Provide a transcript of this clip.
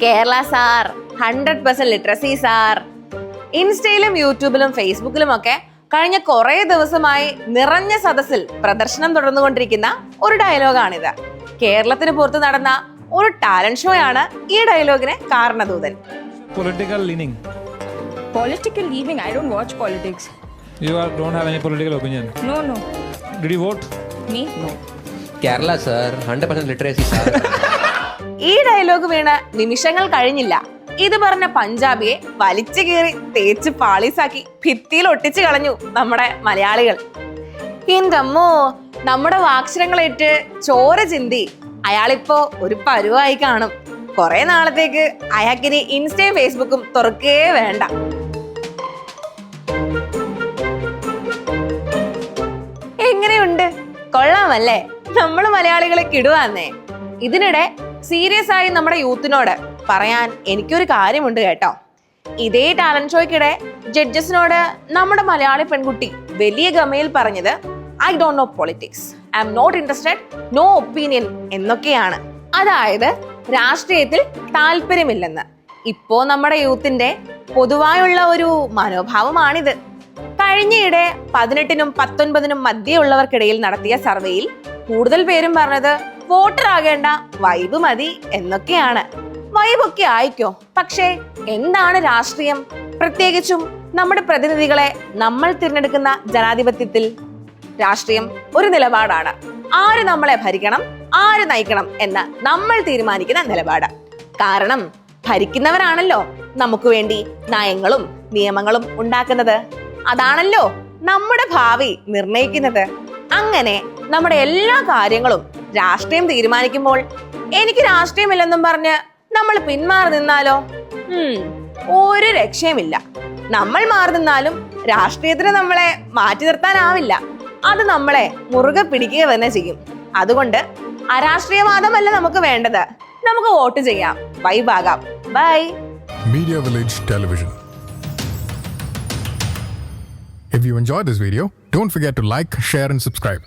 Kerala sir 100% literacy sir. ഇൻസ്റ്റയിലും യൂട്യൂബിലും ഫേസ്ബുക്കിലും ഒക്കെ കഴിഞ്ഞ കുറെ ദിവസമായി നിറഞ്ഞ സദസ്സിൽ പ്രദർശനം തുടർന്നുകൊണ്ടിരിക്കുന്ന ഒരു ഡയലോഗാണിത്. കേരളത്തിന് പുറത്ത് നടന്ന ഒരു ടാലന്റ് ഷോയാണ് ഈ ഡയലോഗിന് കാരണദൂതൻ. Political leaning. Political leaning? I don't watch politics. Don't have any political opinion. No. Did you vote? Me? No. Kerala sir, 100% literacy sir. ഈ ഡയലോഗ് വീണ് നിമിഷങ്ങൾ കഴിഞ്ഞില്ല, ഇത് പറഞ്ഞ പഞ്ചാബിയെ വലിച്ചു കീറി തേച്ച് പാളീസാക്കി ഭിത്തിയിൽ ഒട്ടിച്ചു കളഞ്ഞു നമ്മുടെ മലയാളികൾ. എന്തമ്മോ, നമ്മുടെ വാക്ഷരങ്ങളേറ്റ് ചോര ചിന്തി അയാളിപ്പോ ഒരു പരുവായി കാണും. കുറെ നാളത്തേക്ക് അയാൾക്കിനി ഇൻസ്റ്റയും ഫേസ്ബുക്കും തുറക്കേ വേണ്ട. എങ്ങനെയുണ്ട്? കൊള്ളാമല്ലേ? നമ്മൾ മലയാളികളെ കിടുവാന്നേ. ഇതിനിടെ സീരിയസ് ആയി നമ്മുടെ യൂത്തിനോട് പറയാൻ എനിക്കൊരു കാര്യമുണ്ട് കേട്ടോ. ഇതേ ടാലന്റ് ഷോയ്ക്കിടെ ജഡ്ജസിനോട് നമ്മുടെ മലയാളി പെൺകുട്ടി വലിയ ഗമയിൽ പറഞ്ഞത് I don't know politics, I'm not interested, no opinion എന്നൊക്കെയാണ്. അതായത് രാഷ്ട്രീയത്തിൽ താല്പര്യമില്ലെന്ന്. ഇപ്പോ നമ്മുടെ യൂത്തിന്റെ പൊതുവായുള്ള ഒരു മനോഭാവമാണിത്. കഴിഞ്ഞയിടെ 18നും 19നും മധ്യയുള്ളവർക്കിടയിൽ നടത്തിയ സർവേയിൽ കൂടുതൽ പേരും പറഞ്ഞത് വോട്ടർ ആകേണ്ട, വൈബ് മതി എന്നൊക്കെയാണ്. വൈബൊക്കെ ആയിക്കോ, പക്ഷേ എന്താണ് രാഷ്ട്രീയം? പ്രത്യേകിച്ചും നമ്മുടെ പ്രതിനിധികളെ നമ്മൾ തിരഞ്ഞെടുക്കുന്ന ജനാധിപത്യത്തിൽ രാഷ്ട്രീയം ഒരു നിലപാടാണ്. ആര് നമ്മളെ ഭരിക്കണം, ആര് നയിക്കണം എന്ന് നമ്മൾ തീരുമാനിക്കുന്ന നിലപാട്. കാരണം ഭരിക്കുന്നവരാണല്ലോ നമുക്ക് വേണ്ടി നയങ്ങളും നിയമങ്ങളും ഉണ്ടാക്കുന്നത്. അതാണല്ലോ നമ്മുടെ ഭാവി നിർണയിക്കുന്നത്. അങ്ങനെ നമ്മുടെ എല്ലാ കാര്യങ്ങളും രാഷ്ട്രീയം തീരുമാനിക്കുമ്പോൾ എനിക്ക് രാഷ്ട്രീയമില്ലെന്നും പറഞ്ഞ് നമ്മൾ പിന്മാറി നിന്നാലോ? ഒരു രക്ഷയുമില്ല. നമ്മൾ മാറി നിന്നാലും രാഷ്ട്രീയത്തിന് നമ്മളെ മാറ്റി നിർത്താനാവില്ല. അത് നമ്മളെ മുറുകെ പിടിക്കുക തന്നെ ചെയ്യും. അതുകൊണ്ട് അരാഷ്ട്രീയവാദമല്ല നമുക്ക് വേണ്ടത്. നമുക്ക് വോട്ട് ചെയ്യാം, വൈബാകാം. By. Media Village Television. If you enjoyed this video, don't forget to like, share and subscribe.